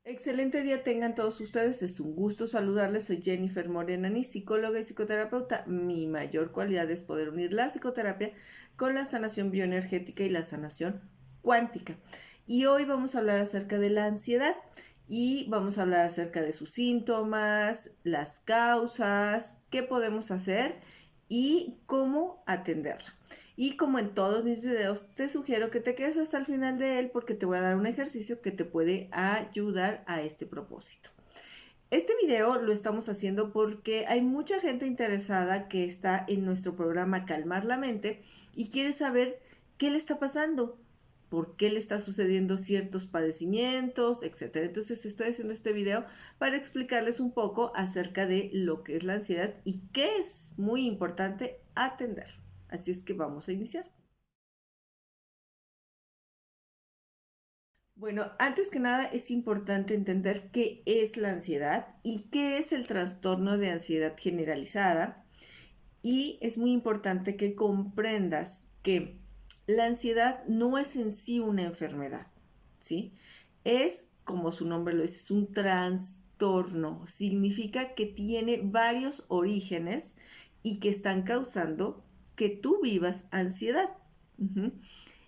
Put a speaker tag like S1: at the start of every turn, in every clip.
S1: Excelente día tengan todos ustedes, es un gusto saludarles, soy Jennifer Morenani, psicóloga y psicoterapeuta. Mi mayor cualidad es poder unir la psicoterapia con la sanación bioenergética y la sanación cuántica. Y hoy vamos a hablar acerca de la ansiedad y vamos a hablar acerca de sus síntomas, las causas, qué podemos hacer y cómo atenderla. Y como en todos mis videos, te sugiero que te quedes hasta el final de él porque te voy a dar un ejercicio que te puede ayudar a este propósito. Este video lo estamos haciendo porque hay mucha gente interesada que está en nuestro programa Calmar la Mente y quiere saber qué le está pasando, por qué le está sucediendo ciertos padecimientos, etcétera. Entonces estoy haciendo este video para explicarles un poco acerca de lo que es la ansiedad y qué es muy importante atender. Así es que vamos a iniciar. Bueno, antes que nada es importante entender qué es la ansiedad y qué es el trastorno de ansiedad generalizada. Y es muy importante que comprendas que la ansiedad no es en sí una enfermedad, ¿sí? Es, como su nombre lo dice, es un trastorno. Significa que tiene varios orígenes y que están causando que tú vivas ansiedad. Uh-huh.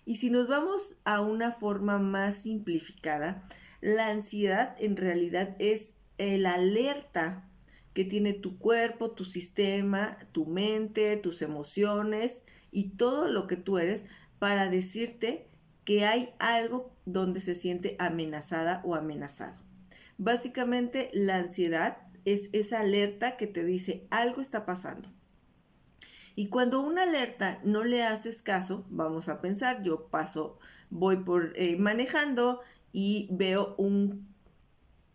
S1: Y si nos vamos a una forma más simplificada, la ansiedad en realidad es el alerta que tiene tu cuerpo, tu sistema, tu mente, tus emociones y todo lo que tú eres para decirte que hay algo donde se siente amenazada o amenazado. Básicamente la ansiedad es esa alerta que te dice algo está pasando. Y cuando una alerta no le haces caso, vamos a pensar, yo voy por manejando y veo un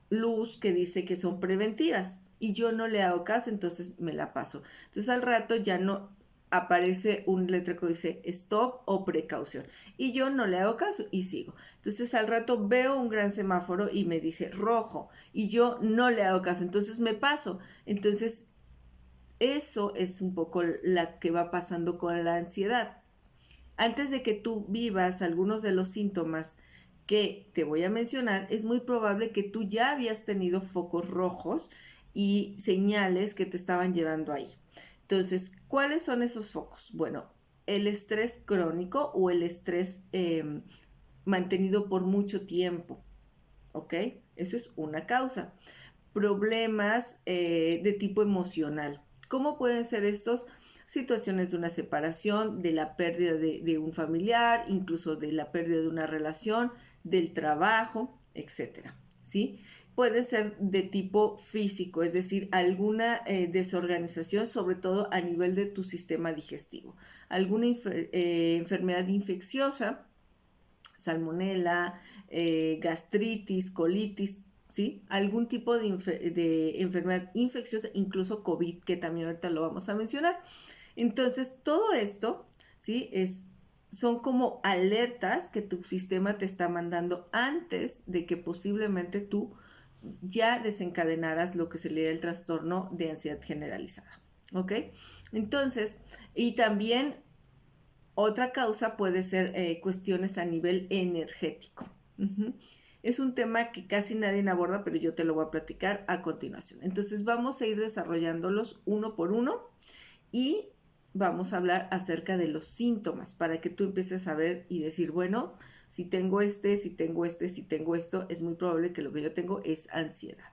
S1: luz que dice que son preventivas y yo no le hago caso, entonces me la paso. Entonces al rato ya no aparece un letrero que dice stop o precaución y yo no le hago caso y sigo. Entonces al rato veo un gran semáforo y me dice rojo y yo no le hago caso, entonces me paso. Entonces eso es un poco la que va pasando con la ansiedad. Antes de que tú vivas algunos de los síntomas que te voy a mencionar, es muy probable que tú ya habías tenido focos rojos y señales que te estaban llevando ahí. Entonces, ¿cuáles son esos focos? Bueno, el estrés crónico o el estrés mantenido por mucho tiempo, ¿ok? Eso es una causa. Problemas de tipo emocional. ¿Cómo pueden ser estos? Situaciones de una separación, de la pérdida de un familiar, incluso de la pérdida de una relación, del trabajo, etcétera. ¿Sí? Puede ser de tipo físico, es decir, alguna desorganización, sobre todo a nivel de tu sistema digestivo. Alguna enfermedad infecciosa, salmonela, gastritis, colitis, ¿sí? Algún tipo de enfermedad infecciosa, incluso COVID, que también ahorita lo vamos a mencionar. Entonces, todo esto, ¿sí? Son como alertas que tu sistema te está mandando antes de que posiblemente tú ya desencadenaras lo que sería el trastorno de ansiedad generalizada. ¿Ok? Entonces, y también otra causa puede ser cuestiones a nivel energético. Uh-huh. Es un tema que casi nadie aborda, pero yo te lo voy a platicar a continuación. Entonces vamos a ir desarrollándolos uno por uno y vamos a hablar acerca de los síntomas para que tú empieces a ver y decir, bueno, si tengo si tengo si tengo esto, es muy probable que lo que yo tengo es ansiedad.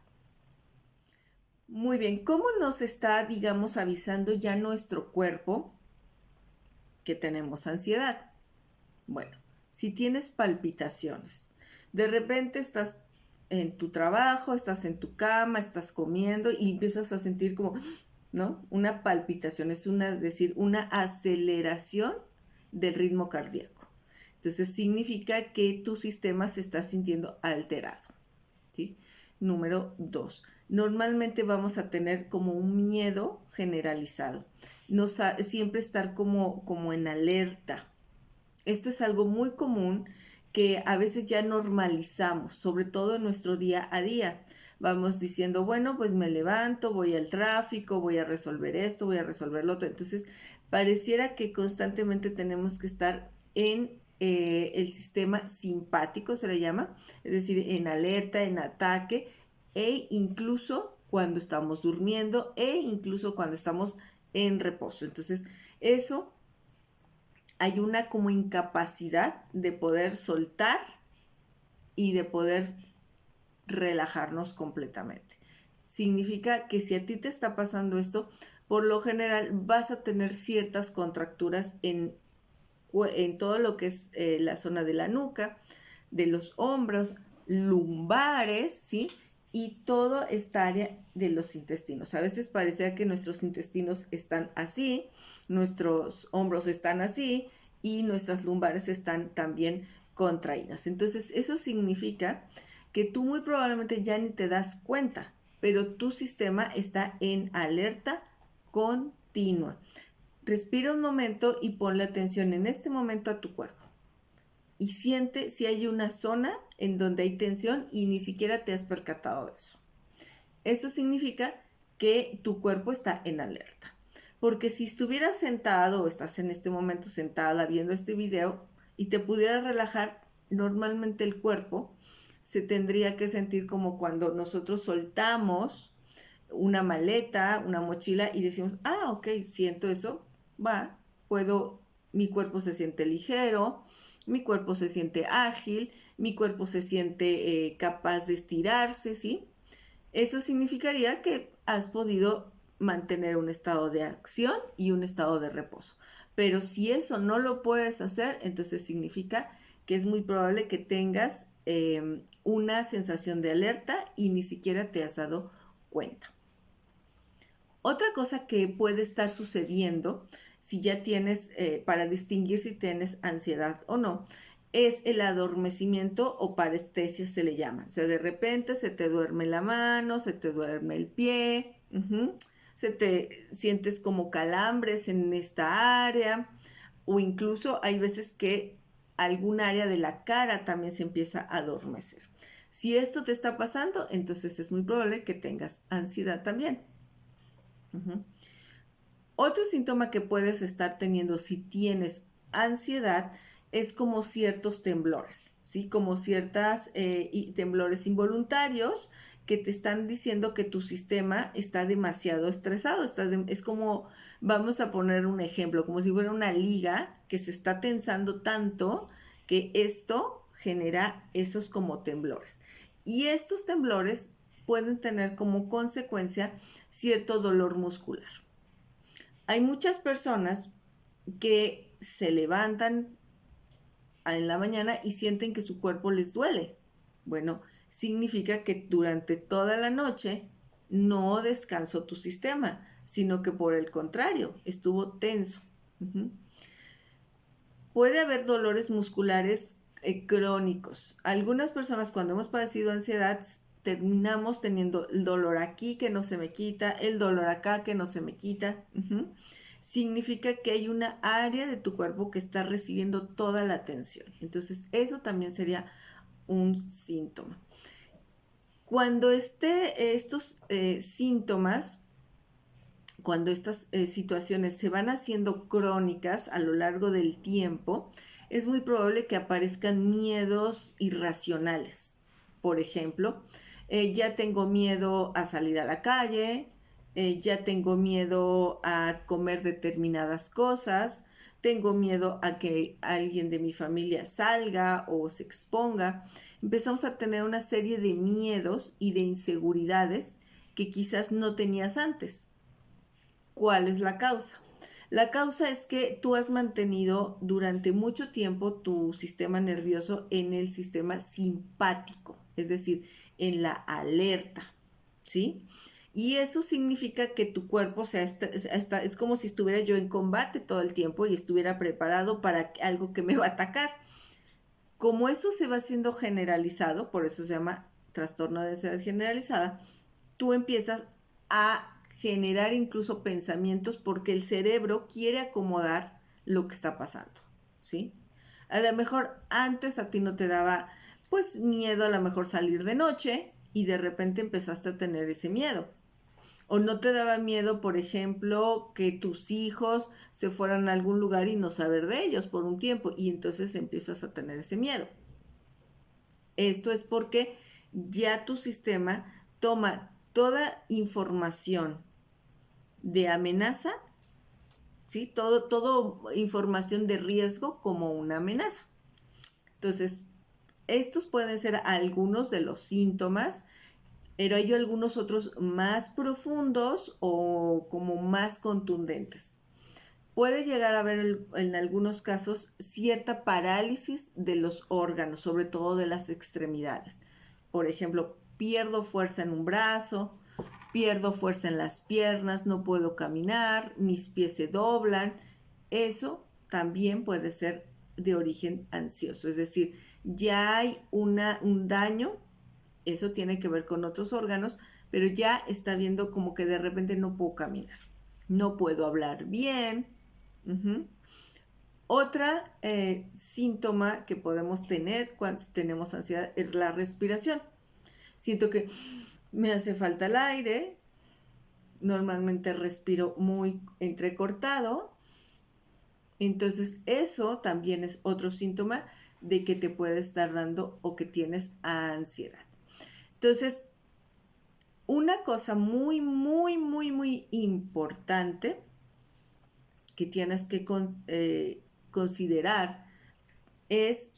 S1: Muy bien, ¿cómo nos está, digamos, avisando ya nuestro cuerpo que tenemos ansiedad? Bueno, si tienes palpitaciones, de repente estás en tu trabajo, estás en tu cama, estás comiendo y empiezas a sentir como, ¿no? Una palpitación, es decir, una aceleración del ritmo cardíaco. Entonces significa que tu sistema se está sintiendo alterado, ¿sí? Número 2. Normalmente vamos a tener como un miedo generalizado. Siempre estar como en alerta. Esto es algo muy común que a veces ya normalizamos, sobre todo en nuestro día a día. Vamos diciendo, bueno, pues me levanto, voy al tráfico, voy a resolver esto, voy a resolver lo otro. Entonces, pareciera que constantemente tenemos que estar en el sistema simpático, se le llama, es decir, en alerta, en ataque, e incluso cuando estamos durmiendo, e incluso cuando estamos en reposo. Entonces, eso hay una como incapacidad de poder soltar y de poder relajarnos completamente. Significa que si a ti te está pasando esto, por lo general vas a tener ciertas contracturas en todo lo que es la zona de la nuca, de los hombros, lumbares, ¿sí? Y toda esta área de los intestinos. A veces parecía que nuestros intestinos están así, nuestros hombros están así y nuestras lumbares están también contraídas. Entonces, eso significa que tú muy probablemente ya ni te das cuenta, pero tu sistema está en alerta continua. Respira un momento y ponle atención en este momento a tu cuerpo. Y siente si hay una zona en donde hay tensión y ni siquiera te has percatado de eso. Eso significa que tu cuerpo está en alerta. Porque si estuvieras sentado o estás en este momento sentada viendo este video y te pudieras relajar, normalmente el cuerpo se tendría que sentir como cuando nosotros soltamos una maleta, una mochila y decimos, ah, ok, siento eso, va, puedo, mi cuerpo se siente ligero, mi cuerpo se siente ágil, mi cuerpo se siente capaz de estirarse, ¿sí? Eso significaría que has podido mantener un estado de acción y un estado de reposo. Pero si eso no lo puedes hacer, entonces significa que es muy probable que tengas una sensación de alerta y ni siquiera te has dado cuenta. Otra cosa que puede estar sucediendo, si ya tienes, para distinguir si tienes ansiedad o no, es el adormecimiento o parestesia se le llama. O sea, de repente se te duerme la mano, se te duerme el pie, se te sientes como calambres en esta área, o incluso hay veces que algún área de la cara también se empieza a adormecer. Si esto te está pasando, entonces es muy probable que tengas ansiedad también. Otro síntoma que puedes estar teniendo si tienes ansiedad es como ciertos temblores, ¿sí? Como ciertos temblores involuntarios que te están diciendo que tu sistema está demasiado estresado. Es como, vamos a poner un ejemplo, como si fuera una liga que se está tensando tanto que esto genera esos como temblores. Y estos temblores pueden tener como consecuencia cierto dolor muscular. Hay muchas personas que se levantan en la mañana y sienten que su cuerpo les duele. Bueno, significa que durante toda la noche no descansó tu sistema, sino que por el contrario, estuvo tenso. Puede haber dolores musculares crónicos. Algunas personas cuando hemos padecido ansiedad terminamos teniendo el dolor aquí que no se me quita, el dolor acá que no se me quita. Significa que hay una área de tu cuerpo que está recibiendo toda la atención. Entonces, eso también sería un síntoma. Cuando estos síntomas, cuando estas situaciones se van haciendo crónicas a lo largo del tiempo, es muy probable que aparezcan miedos irracionales. Por ejemplo, ya tengo miedo a salir a la calle, ya tengo miedo a comer determinadas cosas, tengo miedo a que alguien de mi familia salga o se exponga. Empezamos a tener una serie de miedos y de inseguridades que quizás no tenías antes. ¿Cuál es la causa? La causa es que tú has mantenido durante mucho tiempo tu sistema nervioso en el sistema simpático, es decir, en la alerta, ¿sí? Y eso significa que tu cuerpo es como si estuviera yo en combate todo el tiempo y estuviera preparado para algo que me va a atacar. Como eso se va siendo generalizado, por eso se llama trastorno de ansiedad generalizada, tú empiezas a generar incluso pensamientos porque el cerebro quiere acomodar lo que está pasando, ¿sí? A lo mejor antes a ti no te daba pues miedo a lo mejor salir de noche y de repente empezaste a tener ese miedo. O no te daba miedo, por ejemplo, que tus hijos se fueran a algún lugar y no saber de ellos por un tiempo y entonces empiezas a tener ese miedo. Esto es porque ya tu sistema toma toda información de amenaza, ¿sí? Todo información de riesgo como una amenaza. Entonces, estos pueden ser algunos de los síntomas, pero hay algunos otros más profundos o como más contundentes. Puede llegar a haber en algunos casos cierta parálisis de los órganos, sobre todo de las extremidades. Por ejemplo, pierdo fuerza en un brazo, pierdo fuerza en las piernas, no puedo caminar, mis pies se doblan. Eso también puede ser de origen ansioso, es decir, ya hay un daño, eso tiene que ver con otros órganos, pero ya está viendo como que de repente no puedo caminar, no puedo hablar bien. Otra síntoma que podemos tener cuando tenemos ansiedad es la respiración. Siento que me hace falta el aire, normalmente respiro muy entrecortado, entonces eso también es otro síntoma de que te puede estar dando o que tienes ansiedad. Entonces, una cosa muy, muy, muy, muy importante que tienes que considerar es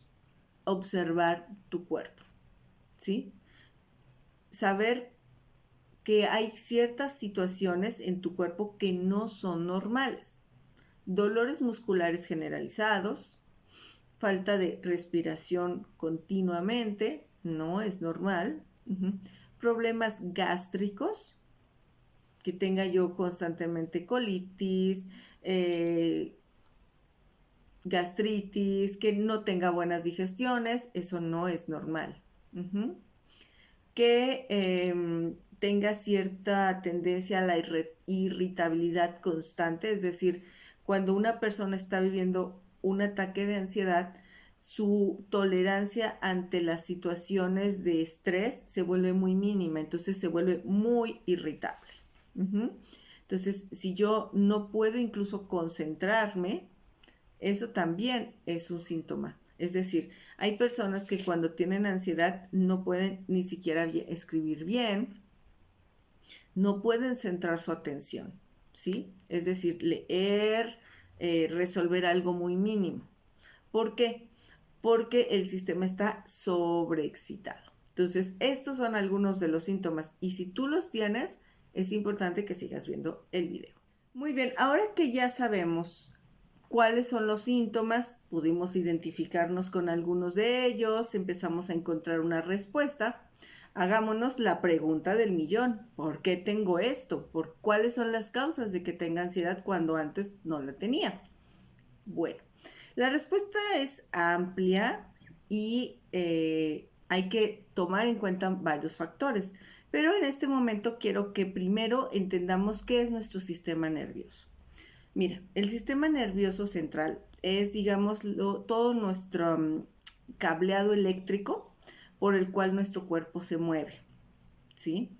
S1: observar tu cuerpo, ¿sí? Saber que hay ciertas situaciones en tu cuerpo que no son normales. Dolores musculares generalizados, falta de respiración continuamente, no es normal. Problemas gástricos, que tenga yo constantemente colitis, gastritis, que no tenga buenas digestiones, eso no es normal. Que tenga cierta tendencia a la irritabilidad constante, es decir, cuando una persona está viviendo un ataque de ansiedad, su tolerancia ante las situaciones de estrés se vuelve muy mínima, entonces se vuelve muy irritable. Entonces, si yo no puedo incluso concentrarme, eso también es un síntoma. Es decir, hay personas que cuando tienen ansiedad no pueden ni siquiera escribir bien, no pueden centrar su atención, ¿sí? Es decir, leer, resolver algo muy mínimo. ¿Por qué? Porque el sistema está sobreexcitado. Entonces, estos son algunos de los síntomas y si tú los tienes, es importante que sigas viendo el video. Muy bien, ahora que ya sabemos cuáles son los síntomas, pudimos identificarnos con algunos de ellos, empezamos a encontrar una respuesta. Hagámonos la pregunta del millón. ¿Por qué tengo esto? ¿Cuáles son las causas de que tenga ansiedad cuando antes no la tenía? Bueno, la respuesta es amplia y hay que tomar en cuenta varios factores. Pero en este momento quiero que primero entendamos qué es nuestro sistema nervioso. Mira, el sistema nervioso central es, digamos, todo nuestro cableado eléctrico por el cual nuestro cuerpo se mueve, ¿sí?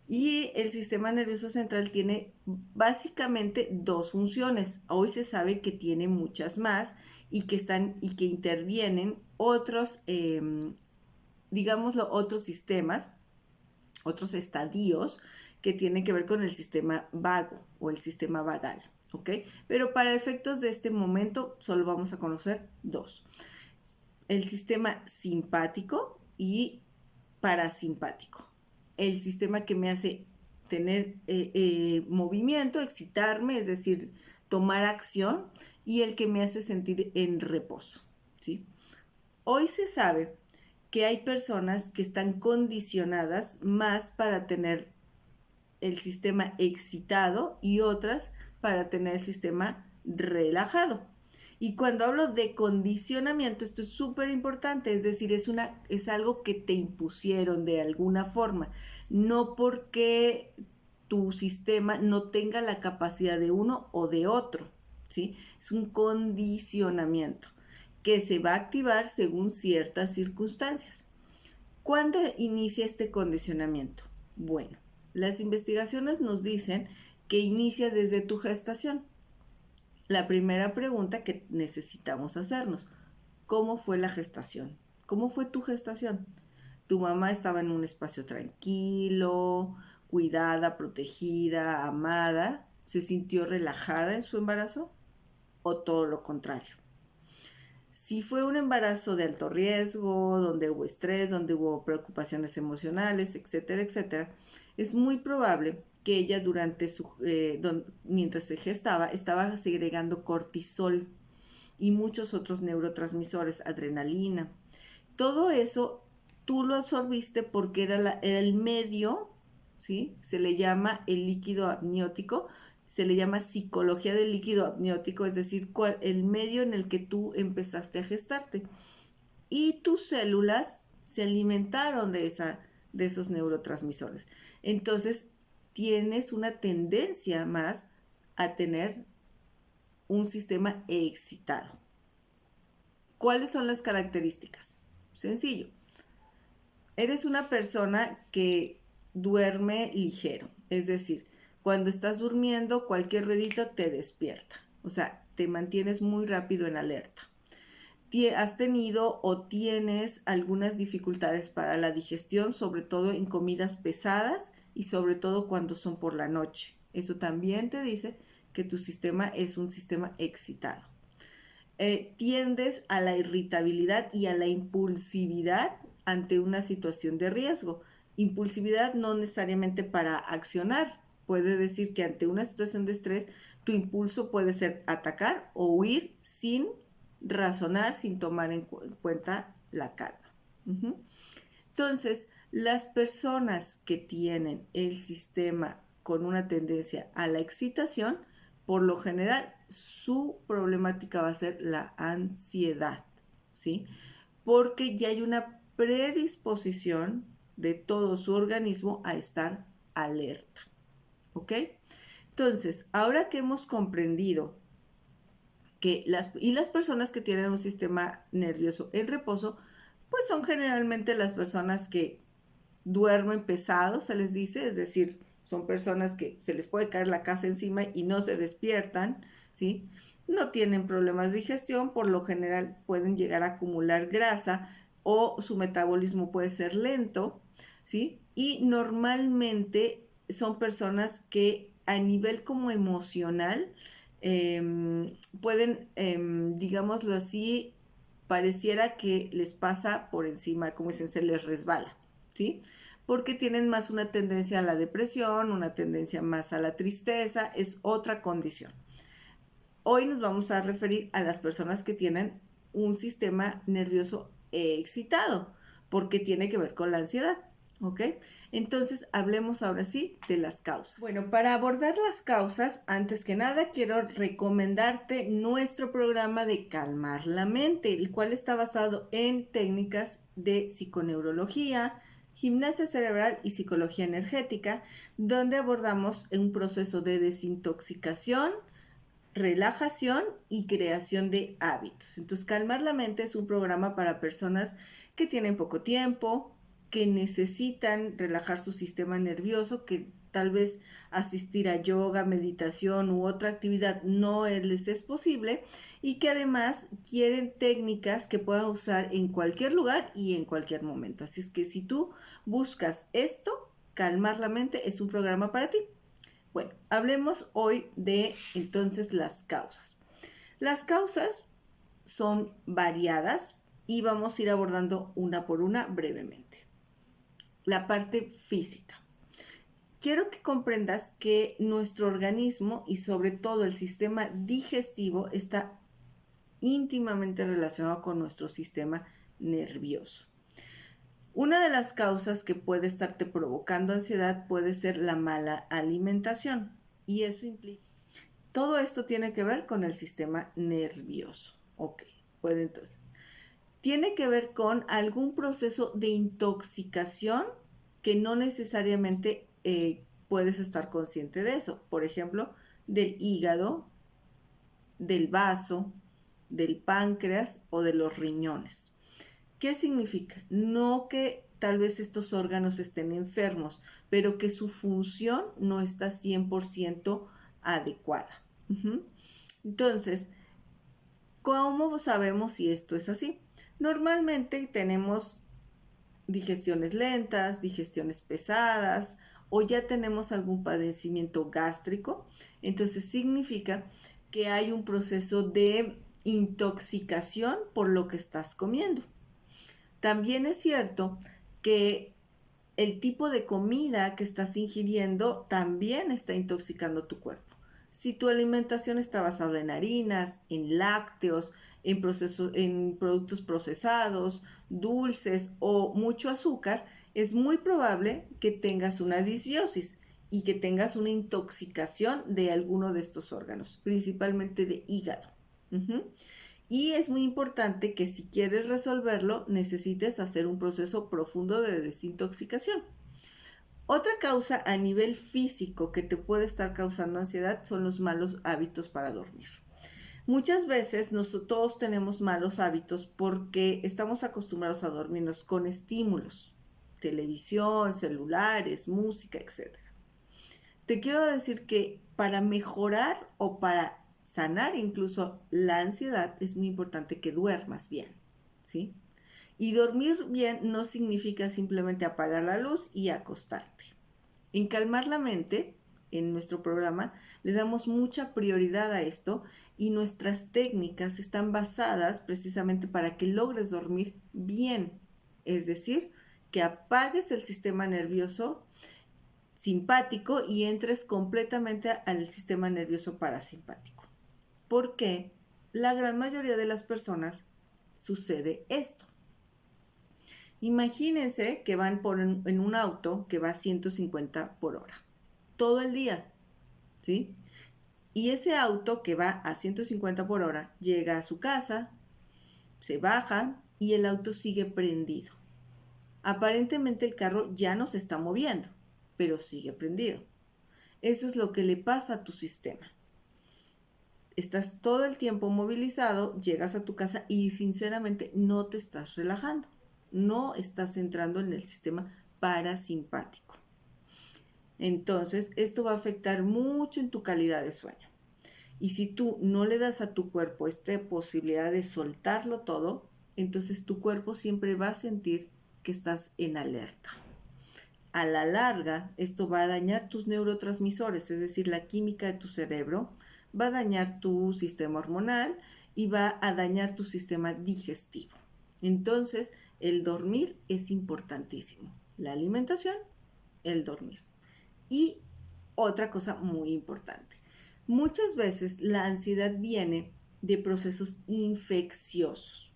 S1: Y el sistema nervioso central tiene básicamente dos funciones. Hoy se sabe que tiene muchas más y que intervienen otros, digámoslo, otros sistemas, otros estadios que tienen que ver con el sistema vago o el sistema vagal. ¿Ok? Pero para efectos de este momento solo vamos a conocer dos. El sistema simpático y parasimpático. El sistema que me hace tener movimiento, excitarme, es decir, tomar acción, y el que me hace sentir en reposo, ¿sí? Hoy se sabe que hay personas que están condicionadas más para tener el sistema excitado y otras para tener el sistema relajado. Y cuando hablo de condicionamiento, esto es súper importante, es decir, es algo que te impusieron de alguna forma, no porque tu sistema no tenga la capacidad de uno o de otro, ¿sí? Es un condicionamiento que se va a activar según ciertas circunstancias. ¿Cuándo inicia este condicionamiento? Bueno, Las investigaciones nos dicen que inicia desde tu gestación. La primera pregunta que necesitamos hacernos: ¿cómo fue la gestación? ¿Cómo fue tu gestación? ¿Tu mamá estaba en un espacio tranquilo, cuidada, protegida, amada? ¿Se sintió relajada en su embarazo? ¿O todo lo contrario? Si fue un embarazo de alto riesgo, donde hubo estrés, donde hubo preocupaciones emocionales, etcétera, etcétera, es muy probable que ella mientras se gestaba, estaba segregando cortisol y muchos otros neurotransmisores, adrenalina. Todo eso tú lo absorbiste porque era el medio, ¿sí? Se le llama el líquido amniótico, se le llama psicología del líquido amniótico, es decir, el medio en el que tú empezaste a gestarte. Y tus células se alimentaron de esos neurotransmisores. Entonces, tienes una tendencia más a tener un sistema excitado. ¿Cuáles son las características? Sencillo. Eres una persona que duerme ligero, es decir, cuando estás durmiendo cualquier ruidito te despierta, o sea, te mantienes muy rápido en alerta. Has tenido o tienes algunas dificultades para la digestión, sobre todo en comidas pesadas y sobre todo cuando son por la noche. Eso también te dice que tu sistema es un sistema excitado. Tiendes a la irritabilidad y a la impulsividad ante una situación de riesgo. Impulsividad no necesariamente para accionar. Puede decir que ante una situación de estrés, tu impulso puede ser atacar o huir sin razonar, sin tomar en cuenta la calma. Entonces, las personas que tienen el sistema con una tendencia a la excitación, por lo general, su problemática va a ser la ansiedad, ¿sí? Porque ya hay una predisposición de todo su organismo a estar alerta, ¿ok? Entonces, ahora que hemos comprendido que las personas que tienen un sistema nervioso en reposo, pues son generalmente las personas que duermen pesado, se les dice, es decir, son personas que se les puede caer la casa encima y no se despiertan, ¿sí? No tienen problemas de digestión, por lo general pueden llegar a acumular grasa o su metabolismo puede ser lento, ¿sí? Y normalmente son personas que a nivel como emocional pueden, digámoslo así, pareciera que les pasa por encima, como dicen, se les resbala, ¿sí? Porque tienen más una tendencia a la depresión, una tendencia más a la tristeza, es otra condición. Hoy nos vamos a referir a las personas que tienen un sistema nervioso excitado, porque tiene que ver con la ansiedad, ¿ok? Entonces, hablemos ahora sí de las causas. Bueno, para abordar las causas, antes que nada, quiero recomendarte nuestro programa de Calmar la Mente, el cual está basado en técnicas de psiconeurología, gimnasia cerebral y psicología energética, donde abordamos un proceso de desintoxicación, relajación y creación de hábitos. Entonces, Calmar la Mente es un programa para personas que tienen poco tiempo, que necesitan relajar su sistema nervioso, que tal vez asistir a yoga, meditación u otra actividad no les es posible y que además quieren técnicas que puedan usar en cualquier lugar y en cualquier momento. Así es que si tú buscas esto, Calmar la Mente es un programa para ti. Bueno, hablemos hoy de entonces las causas. Las causas son variadas y vamos a ir abordando una por una brevemente. La parte física. Quiero que comprendas que nuestro organismo y sobre todo el sistema digestivo está íntimamente relacionado con nuestro sistema nervioso. Una de las causas que puede estarte provocando ansiedad puede ser la mala alimentación y eso implica. Todo esto tiene que ver con el sistema nervioso. Ok, puede entonces. Tiene que ver con algún proceso de intoxicación que no necesariamente puedes estar consciente de eso. Por ejemplo, del hígado, del vaso, del páncreas o de los riñones. ¿Qué significa? No que tal vez estos órganos estén enfermos, pero que su función no está 100% adecuada. Entonces, ¿cómo sabemos si esto es así? Normalmente tenemos digestiones lentas, digestiones pesadas, o ya tenemos algún padecimiento gástrico, entonces significa que hay un proceso de intoxicación por lo que estás comiendo. También es cierto que el tipo de comida que estás ingiriendo también está intoxicando tu cuerpo. Si tu alimentación está basada en harinas, en lácteos, en productos procesados, dulces o mucho azúcar, es muy probable que tengas una disbiosis y que tengas una intoxicación de alguno de estos órganos, principalmente de hígado. Y es muy importante que si quieres resolverlo, necesites hacer un proceso profundo de desintoxicación. Otra causa a nivel físico que te puede estar causando ansiedad son los malos hábitos para dormir. Muchas veces todos tenemos malos hábitos porque estamos acostumbrados a dormirnos con estímulos, televisión, celulares, música, etc. Te quiero decir que para mejorar o para sanar incluso la ansiedad es muy importante que duermas bien, ¿sí? Y dormir bien no significa simplemente apagar la luz y acostarte. En Calmar la Mente, en nuestro programa, le damos mucha prioridad a esto y nuestras técnicas están basadas precisamente para que logres dormir bien. Es decir, que apagues el sistema nervioso simpático y entres completamente al sistema nervioso parasimpático. Porque la gran mayoría de las personas sucede esto. Imagínense que van en un auto que va a 150 por hora todo el día, ¿sí? Y ese auto que va a 150 por hora llega a su casa, se baja y el auto sigue prendido. Aparentemente el carro ya no se está moviendo, pero sigue prendido. Eso es lo que le pasa a tu sistema. Estás todo el tiempo movilizado, llegas a tu casa y sinceramente no te estás relajando. No estás entrando en el sistema parasimpático. Entonces, esto va a afectar mucho en tu calidad de sueño. Y si tú no le das a tu cuerpo esta posibilidad de soltarlo todo, entonces tu cuerpo siempre va a sentir que estás en alerta. A la larga, esto va a dañar tus neurotransmisores, es decir, la química de tu cerebro, va a dañar tu sistema hormonal y va a dañar tu sistema digestivo. Entonces, el dormir es importantísimo. La alimentación, el dormir. Y otra cosa muy importante. Muchas veces la ansiedad viene de procesos infecciosos.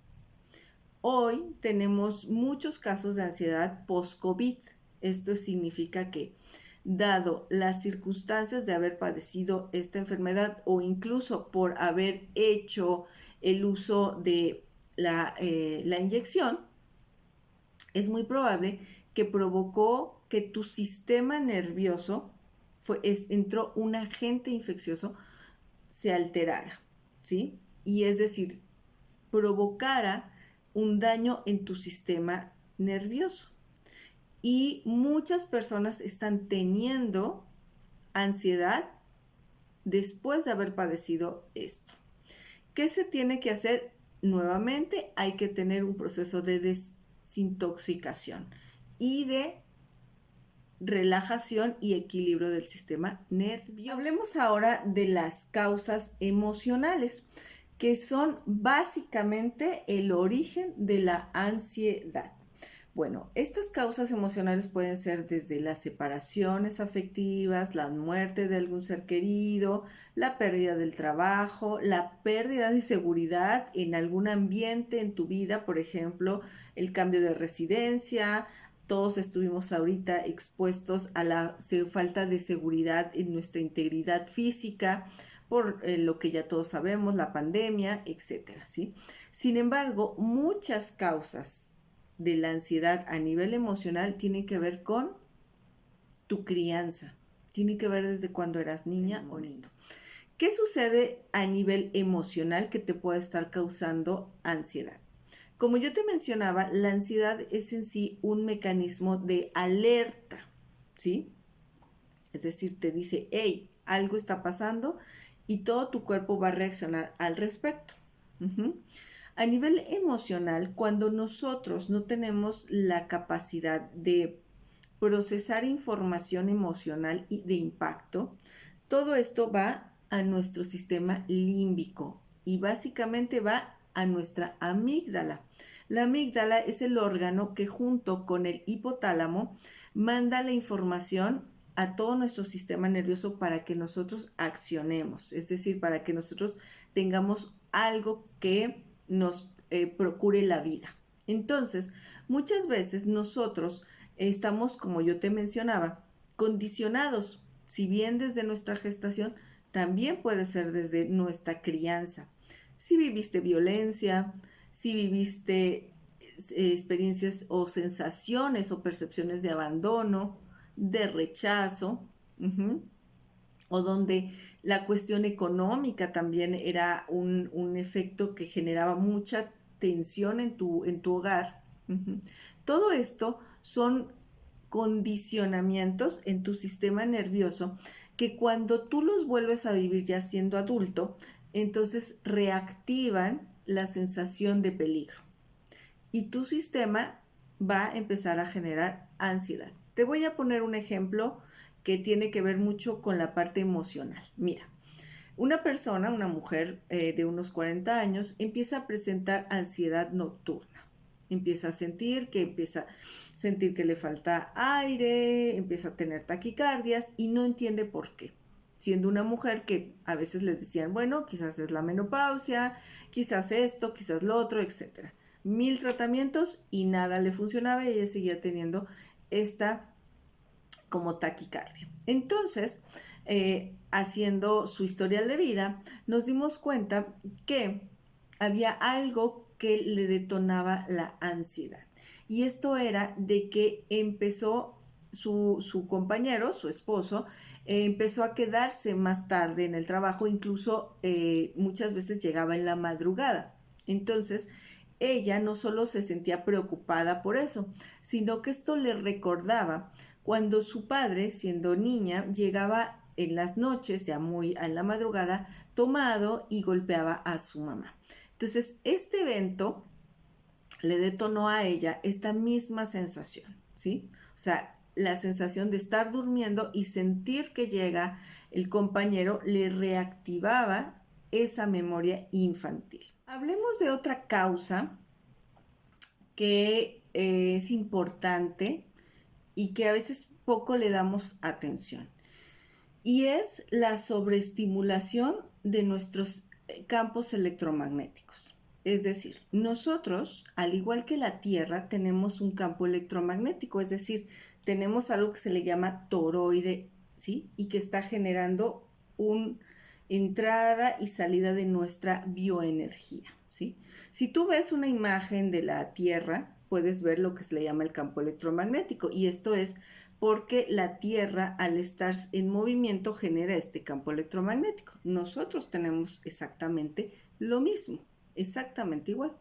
S1: Hoy tenemos muchos casos de ansiedad post-COVID. Esto significa que, dado las circunstancias de haber padecido esta enfermedad o incluso por haber hecho el uso de la inyección, es muy probable que provocó que tu sistema nervioso entró un agente infeccioso, se alterara, ¿sí? Y es decir, provocara un daño en tu sistema nervioso. Y muchas personas están teniendo ansiedad después de haber padecido esto. ¿Qué se tiene que hacer? Nuevamente hay que tener un proceso de desintoxicación y de relajación y equilibrio del sistema nervioso. Hablemos ahora de las causas emocionales, que son básicamente el origen de la ansiedad. Bueno, estas causas emocionales pueden ser desde las separaciones afectivas, la muerte de algún ser querido, la pérdida del trabajo, la pérdida de seguridad en algún ambiente en tu vida, por ejemplo, el cambio de residencia. Todos estuvimos ahorita expuestos a la falta de seguridad en nuestra integridad física por lo que ya todos sabemos, la pandemia, etcétera, ¿sí? Sin embargo, muchas causas de la ansiedad a nivel emocional tienen que ver con tu crianza, tiene que ver desde cuando eras niña o niño. ¿Qué sucede a nivel emocional que te puede estar causando ansiedad? Como yo te mencionaba, la ansiedad es en sí un mecanismo de alerta, ¿sí? Es decir, te dice, hey, algo está pasando y todo tu cuerpo va a reaccionar al respecto. A nivel emocional, cuando nosotros no tenemos la capacidad de procesar información emocional y de impacto, todo esto va a nuestro sistema límbico y básicamente va a nuestra amígdala. La amígdala es el órgano que junto con el hipotálamo manda la información a todo nuestro sistema nervioso para que nosotros accionemos, es decir, para que nosotros tengamos algo que nos procure la vida. Entonces, muchas veces nosotros estamos, como yo te mencionaba, condicionados, si bien desde nuestra gestación, también puede ser desde nuestra crianza. Si viviste violencia, si viviste experiencias o sensaciones o percepciones de abandono, de rechazo, o donde la cuestión económica también era un efecto que generaba mucha tensión en tu hogar. Todo esto son condicionamientos en tu sistema nervioso que cuando tú los vuelves a vivir ya siendo adulto, entonces reactivan la sensación de peligro y tu sistema va a empezar a generar ansiedad. Te voy a poner un ejemplo que tiene que ver mucho con la parte emocional. Mira, una persona, una mujer de unos 40 años, empieza a presentar ansiedad nocturna. Empieza a sentir que le falta aire, empieza a tener taquicardias y no entiende por qué. Siendo una mujer que a veces le decían, bueno, quizás es la menopausia, quizás esto, quizás lo otro, etc. 1000 tratamientos y nada le funcionaba y ella seguía teniendo esta como taquicardia. Entonces, haciendo su historial de vida, nos dimos cuenta que había algo que le detonaba la ansiedad. Y esto era de que empezó su compañero, su esposo, empezó a quedarse más tarde en el trabajo, incluso muchas veces llegaba en la madrugada. Entonces, ella no solo se sentía preocupada por eso, sino que esto le recordaba cuando su padre, siendo niña, llegaba en las noches, ya muy en la madrugada, tomado y golpeaba a su mamá. Entonces, este evento le detonó a ella esta misma sensación, ¿sí? O sea, la sensación de estar durmiendo y sentir que llega el compañero le reactivaba esa memoria infantil. Hablemos de otra causa que es importante y que a veces poco le damos atención. Y es la sobreestimulación de nuestros campos electromagnéticos. Es decir, nosotros, al igual que la Tierra, tenemos un campo electromagnético, es decir, tenemos algo que se le llama toroide, ¿sí? Y que está generando una entrada y salida de nuestra bioenergía, ¿sí? Si tú ves una imagen de la Tierra, puedes ver lo que se le llama el campo electromagnético, y esto es porque la Tierra, al estar en movimiento, genera este campo electromagnético. Nosotros tenemos exactamente lo mismo, exactamente igual.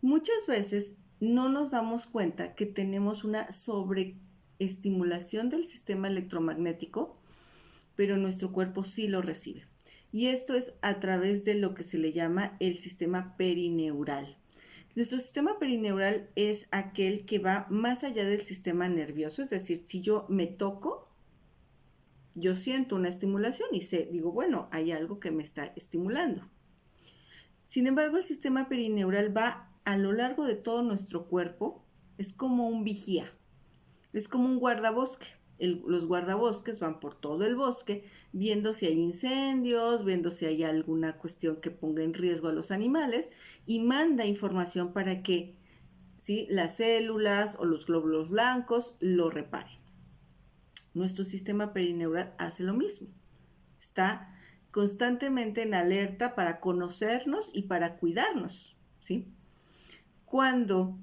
S1: Muchas veces no nos damos cuenta que tenemos una sobreestimulación del sistema electromagnético, pero nuestro cuerpo sí lo recibe. Y esto es a través de lo que se le llama el sistema perineural. Nuestro sistema perineural es aquel que va más allá del sistema nervioso, es decir, si yo me toco, yo siento una estimulación y digo, bueno, hay algo que me está estimulando. Sin embargo, el sistema perineural va a lo largo de todo nuestro cuerpo, es como un vigía, es como un guardabosque. Los guardabosques van por todo el bosque, viendo si hay incendios, viendo si hay alguna cuestión que ponga en riesgo a los animales y manda información para que, ¿sí?, las células o los glóbulos blancos lo reparen. Nuestro sistema perineural hace lo mismo. Está constantemente en alerta para conocernos y para cuidarnos, ¿sí? Cuando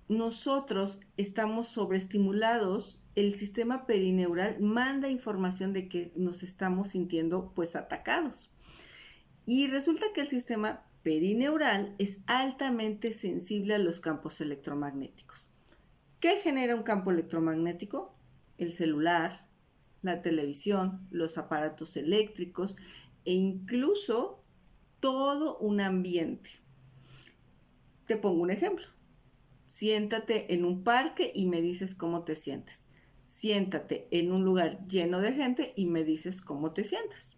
S1: nosotros estamos sobreestimulados, el sistema perineural manda información de que nos estamos sintiendo pues atacados. Y resulta que el sistema perineural es altamente sensible a los campos electromagnéticos. ¿Qué genera un campo electromagnético? El celular, la televisión, los aparatos eléctricos e incluso todo un ambiente. Te pongo un ejemplo. Siéntate en un parque y me dices cómo te sientes. Siéntate en un lugar lleno de gente y me dices cómo te sientes.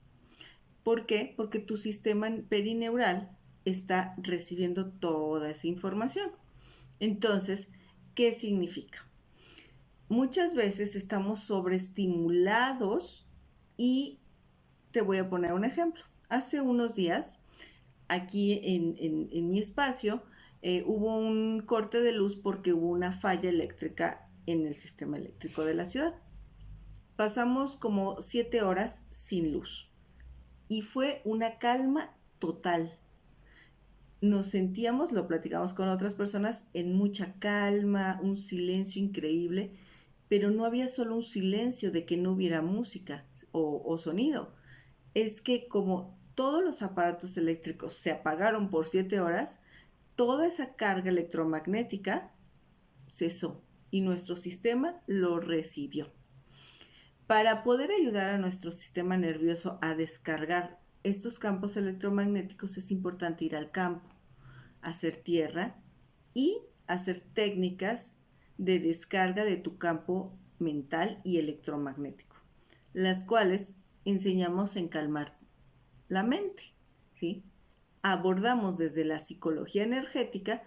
S1: ¿Por qué? Porque tu sistema perineural está recibiendo toda esa información. Entonces, ¿qué significa? Muchas veces estamos sobreestimulados y te voy a poner un ejemplo. Hace unos días, aquí en mi espacio, hubo un corte de luz porque hubo una falla eléctrica en el sistema eléctrico de la ciudad. Pasamos como 7 horas sin luz y fue una calma total. Nos sentíamos, lo platicamos con otras personas, en mucha calma, un silencio increíble, pero no había solo un silencio de que no hubiera música o sonido. Es que como todos los aparatos eléctricos se apagaron por 7 horas, toda esa carga electromagnética cesó y nuestro sistema lo recibió. Para poder ayudar a nuestro sistema nervioso a descargar estos campos electromagnéticos es importante ir al campo, hacer tierra y hacer técnicas de descarga de tu campo mental y electromagnético, las cuales enseñamos en calmar la mente, ¿sí? Abordamos desde la psicología energética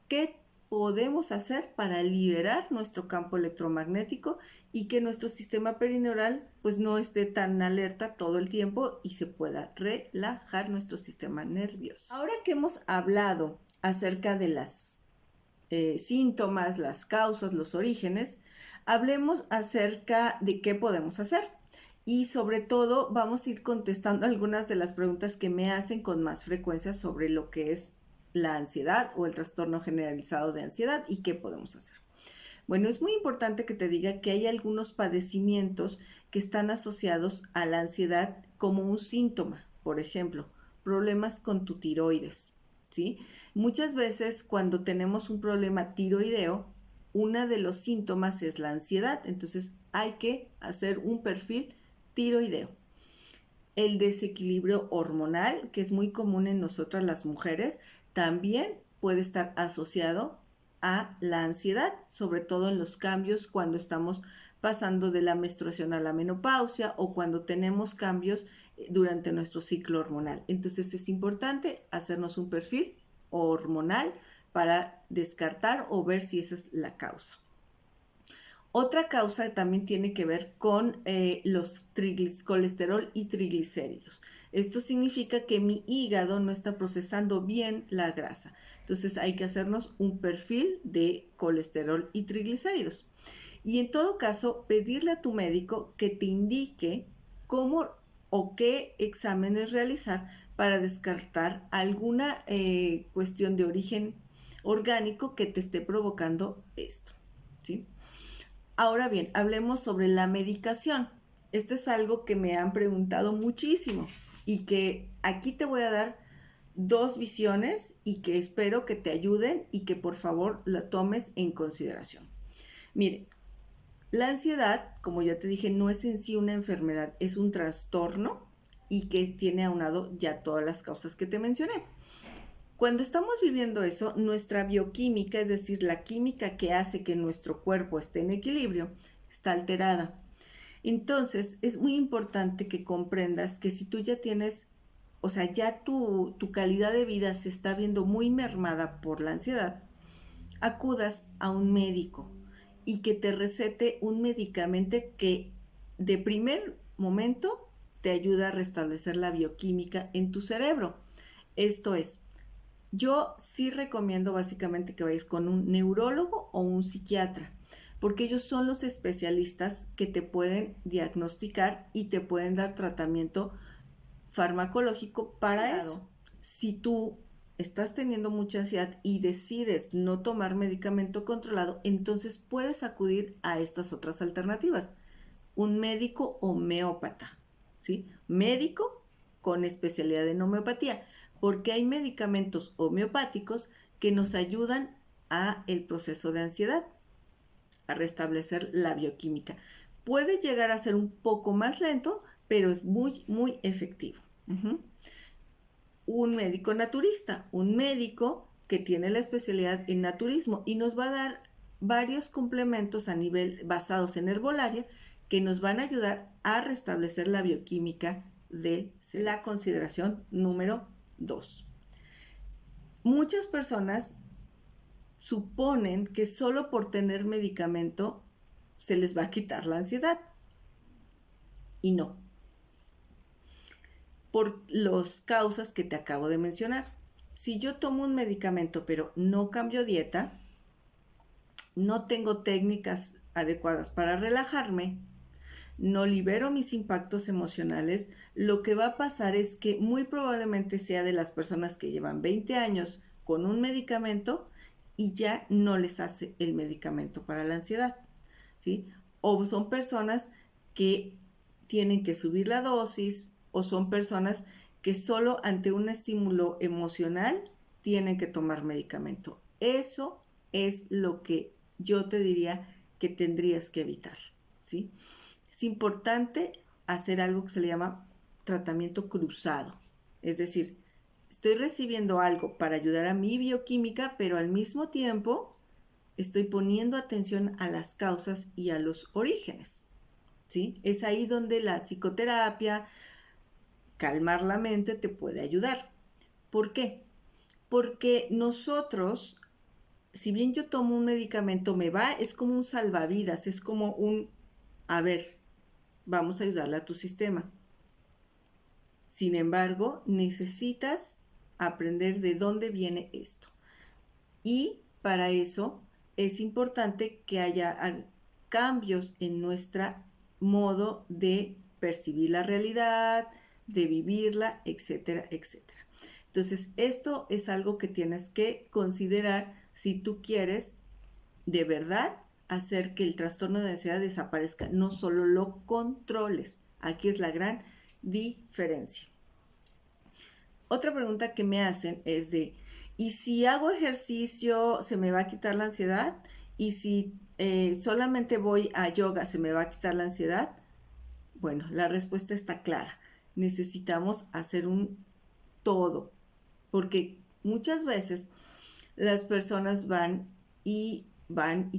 S1: qué podemos hacer para liberar nuestro campo electromagnético y que nuestro sistema perineural pues no esté tan alerta todo el tiempo y se pueda relajar nuestro sistema nervioso. Ahora que hemos hablado acerca de las síntomas, las causas, los orígenes, hablemos acerca de qué podemos hacer. Y sobre todo vamos a ir contestando algunas de las preguntas que me hacen con más frecuencia sobre lo que es la ansiedad o el trastorno generalizado de ansiedad y qué podemos hacer. Bueno, es muy importante que te diga que hay algunos padecimientos que están asociados a la ansiedad como un síntoma. Por ejemplo, problemas con tu tiroides, ¿sí? Muchas veces cuando tenemos un problema tiroideo, uno de los síntomas es la ansiedad. Entonces hay que hacer un perfil tiroideo. El desequilibrio hormonal, que es muy común en nosotras las mujeres, también puede estar asociado a la ansiedad, sobre todo en los cambios cuando estamos pasando de la menstruación a la menopausia o cuando tenemos cambios durante nuestro ciclo hormonal. Entonces es importante hacernos un perfil hormonal para descartar o ver si esa es la causa. Otra causa también tiene que ver con los colesterol y triglicéridos. Esto significa que mi hígado no está procesando bien la grasa. Entonces hay que hacernos un perfil de colesterol y triglicéridos. Y en todo caso, pedirle a tu médico que te indique cómo o qué exámenes realizar para descartar alguna cuestión de origen orgánico que te esté provocando esto, ¿sí? Ahora bien, hablemos sobre la medicación. Esto es algo que me han preguntado muchísimo y que aquí te voy a dar dos visiones y que espero que te ayuden y que por favor la tomes en consideración. Miren, la ansiedad, como ya te dije, no es en sí una enfermedad, es un trastorno y que tiene aunado ya todas las causas que te mencioné. Cuando estamos viviendo eso, nuestra bioquímica, es decir, la química que hace que nuestro cuerpo esté en equilibrio, está alterada. Entonces, es muy importante que comprendas que si tú ya tienes, o sea, ya tu calidad de vida se está viendo muy mermada por la ansiedad, acudas a un médico y que te recete un medicamento que de primer momento te ayuda a restablecer la bioquímica en tu cerebro. Esto es, yo sí recomiendo básicamente que vayas con un neurólogo o un psiquiatra, porque ellos son los especialistas que te pueden diagnosticar y te pueden dar tratamiento farmacológico para eso. Si tú estás teniendo mucha ansiedad y decides no tomar medicamento controlado, entonces puedes acudir a estas otras alternativas. Un médico homeópata, ¿sí? Médico con especialidad en homeopatía. porque hay medicamentos homeopáticos que nos ayudan a el proceso de ansiedad, a restablecer la bioquímica. Puede llegar a ser un poco más lento, pero es muy, muy efectivo. Un médico naturista, un médico que tiene la especialidad en naturismo y nos va a dar varios complementos a nivel basados en herbolaria que nos van a ayudar a restablecer la bioquímica de la consideración número 2. Muchas personas suponen que solo por tener medicamento se les va a quitar la ansiedad. Y no. Por las causas que te acabo de mencionar. Si yo tomo un medicamento pero no cambio dieta, no tengo técnicas adecuadas para relajarme, no libero mis impactos emocionales, lo que va a pasar es que muy probablemente sea de las personas que llevan 20 años con un medicamento y ya no les hace el medicamento para la ansiedad, ¿sí? O son personas que tienen que subir la dosis, o son personas que solo ante un estímulo emocional tienen que tomar medicamento. Eso es lo que yo te diría que tendrías que evitar, ¿sí? Es importante hacer algo que se le llama tratamiento cruzado. Es decir, estoy recibiendo algo para ayudar a mi bioquímica, pero al mismo tiempo estoy poniendo atención a las causas y a los orígenes, ¿sí? Es ahí donde la psicoterapia, calmar la mente, te puede ayudar. ¿Por qué? Porque nosotros, si bien yo tomo un medicamento, es como un salvavidas, es como a ver, vamos a ayudarle a tu sistema. Sin embargo, necesitas aprender de dónde viene esto. Y para eso es importante que haya cambios en nuestro modo de percibir la realidad, de vivirla, etcétera, etcétera. Entonces, esto es algo que tienes que considerar si tú quieres de verdad hacer que el trastorno de ansiedad desaparezca, no solo lo controles. Aquí es la gran diferencia. Otra pregunta que me hacen es ¿y si hago ejercicio se me va a quitar la ansiedad? ¿Y si solamente voy a yoga se me va a quitar la ansiedad? Bueno, la respuesta está clara. Necesitamos hacer un todo, porque muchas veces las personas van y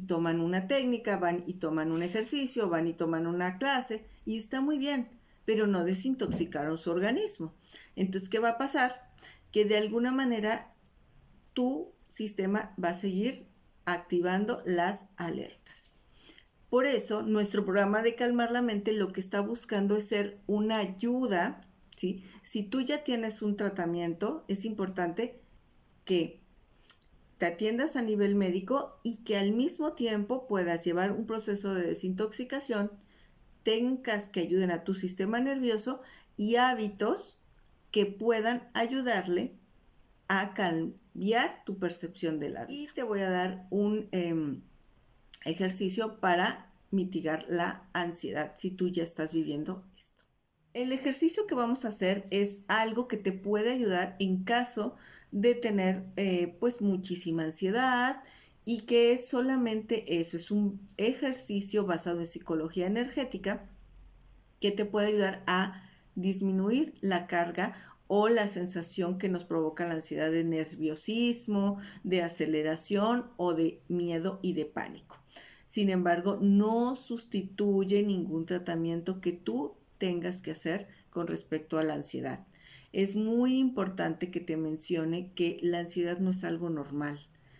S1: toman una técnica, van y toman un ejercicio, van y toman una clase y está muy bien, pero no desintoxicaron su organismo. Entonces, ¿qué va a pasar? Que de alguna manera tu sistema va a seguir activando las alertas. Por eso, nuestro programa de Calmar la Mente lo que está buscando es ser una ayuda, ¿sí? Si tú ya tienes un tratamiento, es importante que te atiendas a nivel médico y que al mismo tiempo puedas llevar un proceso de desintoxicación, técnicas que ayuden a tu sistema nervioso y hábitos que puedan ayudarle a cambiar tu percepción de la vida. Y te voy a dar un ejercicio para mitigar la ansiedad si tú ya estás viviendo esto. El ejercicio que vamos a hacer es algo que te puede ayudar en caso de tener pues muchísima ansiedad y que es solamente eso, es un ejercicio basado en psicología energética que te puede ayudar a disminuir la carga o la sensación que nos provoca la ansiedad de nerviosismo, de aceleración o de miedo y de pánico. Sin embargo, no sustituye ningún tratamiento que tú tengas que hacer con respecto a la ansiedad. Es muy importante que te mencione que la ansiedad no es algo normal,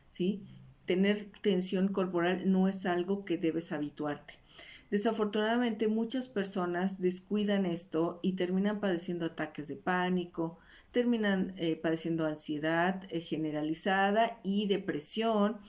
S1: ¿sí? Tener tensión corporal no es algo que debes habituarte. Desafortunadamente, muchas personas descuidan esto y terminan padeciendo ataques de pánico, terminan padeciendo ansiedad generalizada y depresión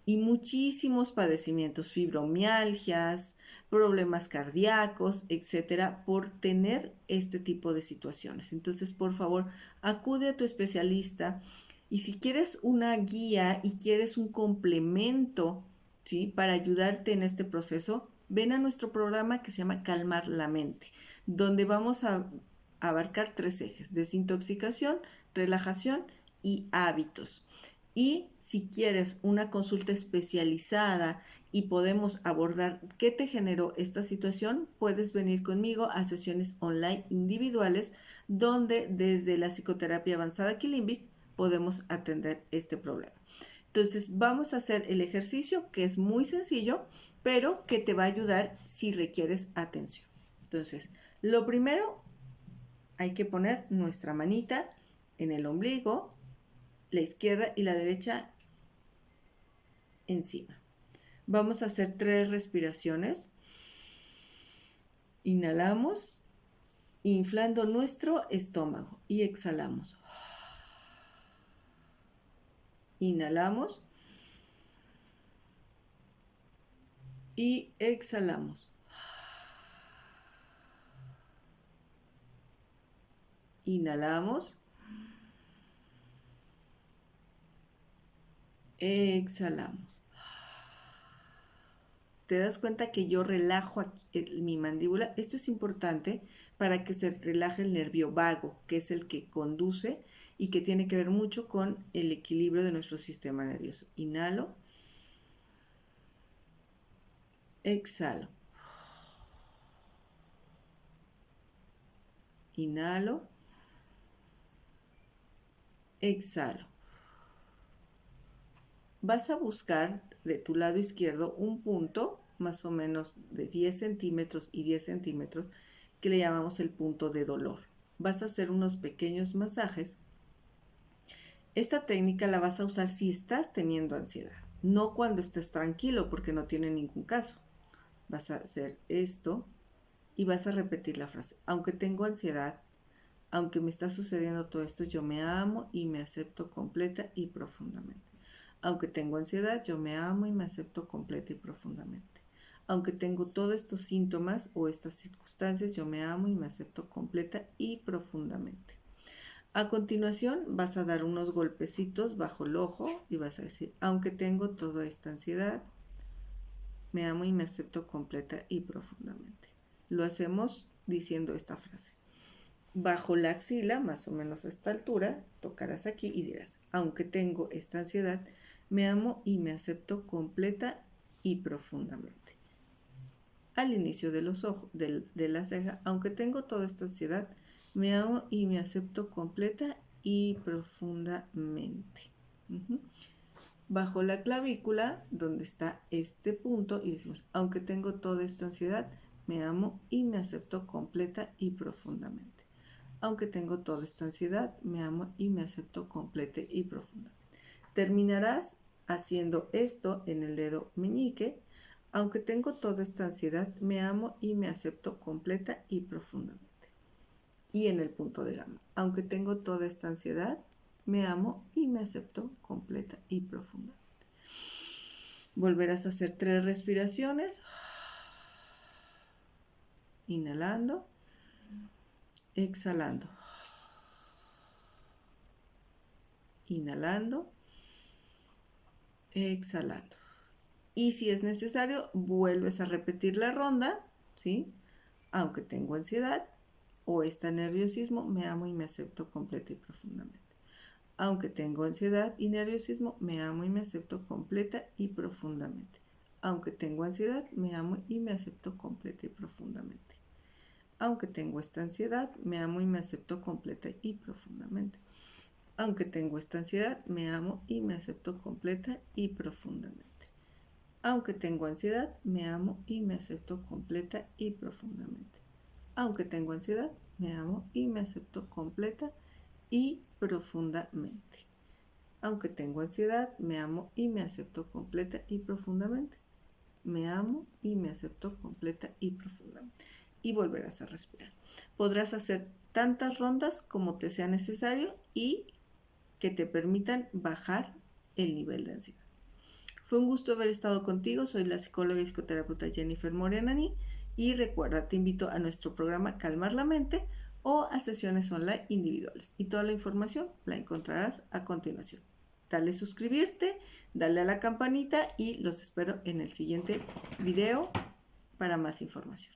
S1: y muchísimos padecimientos, fibromialgias, problemas cardíacos, etcétera, por tener este tipo de situaciones. Entonces, por favor, acude a tu especialista y si quieres una guía y quieres un complemento, ¿sí?, para ayudarte en este proceso, ven a nuestro programa que se llama Calmar la Mente, donde vamos a abarcar 3 ejes: desintoxicación, relajación y hábitos. Y si quieres una consulta especializada y podemos abordar qué te generó esta situación, puedes venir conmigo a sesiones online individuales donde desde la psicoterapia avanzada Quilímbic podemos atender este problema. Entonces vamos a hacer el ejercicio, que es muy sencillo, pero que te va a ayudar si requieres atención. Entonces, lo primero, hay que poner nuestra manita en el ombligo, la izquierda y la derecha encima. Vamos a hacer 3 respiraciones. Inhalamos, inflando nuestro estómago, y exhalamos. Inhalamos y exhalamos. Inhalamos. Exhalamos. ¿Te das cuenta que yo relajo aquí mi mandíbula? Esto es importante para que se relaje el nervio vago, que es el que conduce y que tiene que ver mucho con el equilibrio de nuestro sistema nervioso. Inhalo. Exhalo. Inhalo. Exhalo. Vas a buscar de tu lado izquierdo un punto más o menos de 10 centímetros y 10 centímetros que le llamamos el punto de dolor. Vas a hacer unos pequeños masajes. Esta técnica la vas a usar si estás teniendo ansiedad, no cuando estés tranquilo, porque no tiene ningún caso. Vas a hacer esto y vas a repetir la frase: aunque tengo ansiedad, aunque me está sucediendo todo esto, yo me amo y me acepto completa y profundamente. Aunque tengo ansiedad, yo me amo y me acepto completa y profundamente. Aunque tengo todos estos síntomas o estas circunstancias, yo me amo y me acepto completa y profundamente. A continuación, vas a dar unos golpecitos bajo el ojo y vas a decir: aunque tengo toda esta ansiedad, me amo y me acepto completa y profundamente. Lo hacemos diciendo esta frase. Bajo la axila, más o menos a esta altura, tocarás aquí y dirás: aunque tengo esta ansiedad, me amo y me acepto completa y profundamente. Al inicio de los ojos, de la ceja: aunque tengo toda esta ansiedad, me amo y me acepto completa y profundamente. Bajo la clavícula, donde está este punto, y decimos: aunque tengo toda esta ansiedad, me amo y me acepto completa y profundamente. Aunque tengo toda esta ansiedad, me amo y me acepto completa y profundamente. Terminarás haciendo esto en el dedo meñique: aunque tengo toda esta ansiedad, me amo y me acepto completa y profundamente. Y en el punto de gama: aunque tengo toda esta ansiedad, me amo y me acepto completa y profundamente. Volverás a hacer 3 respiraciones. Inhalando. Exhalando. Inhalando. Exhalando. Y si es necesario, vuelves a repetir la ronda, ¿sí? Aunque tengo ansiedad o este nerviosismo, me amo y me acepto completa y profundamente. Aunque tengo ansiedad y nerviosismo, me amo y me acepto completa y profundamente. Aunque tengo ansiedad, me amo y me acepto completa y profundamente. Aunque tengo esta ansiedad, me amo y me acepto completa y profundamente. Aunque tengo esta ansiedad, me amo y me acepto completa y profundamente. Aunque tengo ansiedad, me amo y me acepto completa y profundamente. Aunque tengo ansiedad, me amo y me acepto completa y profundamente. Aunque tengo ansiedad, me amo y me acepto completa y profundamente. Me amo y me acepto completa y profundamente. Y volverás a respirar. Podrás hacer tantas rondas como te sea necesario y que te permitan bajar el nivel de ansiedad. Fue un gusto haber estado contigo. Soy la psicóloga y psicoterapeuta Jennifer Morenani. Y recuerda, te invito a nuestro programa Calmar la Mente o a sesiones online individuales. Y toda la información la encontrarás a continuación. Dale suscribirte, dale a la campanita y los espero en el siguiente video para más información.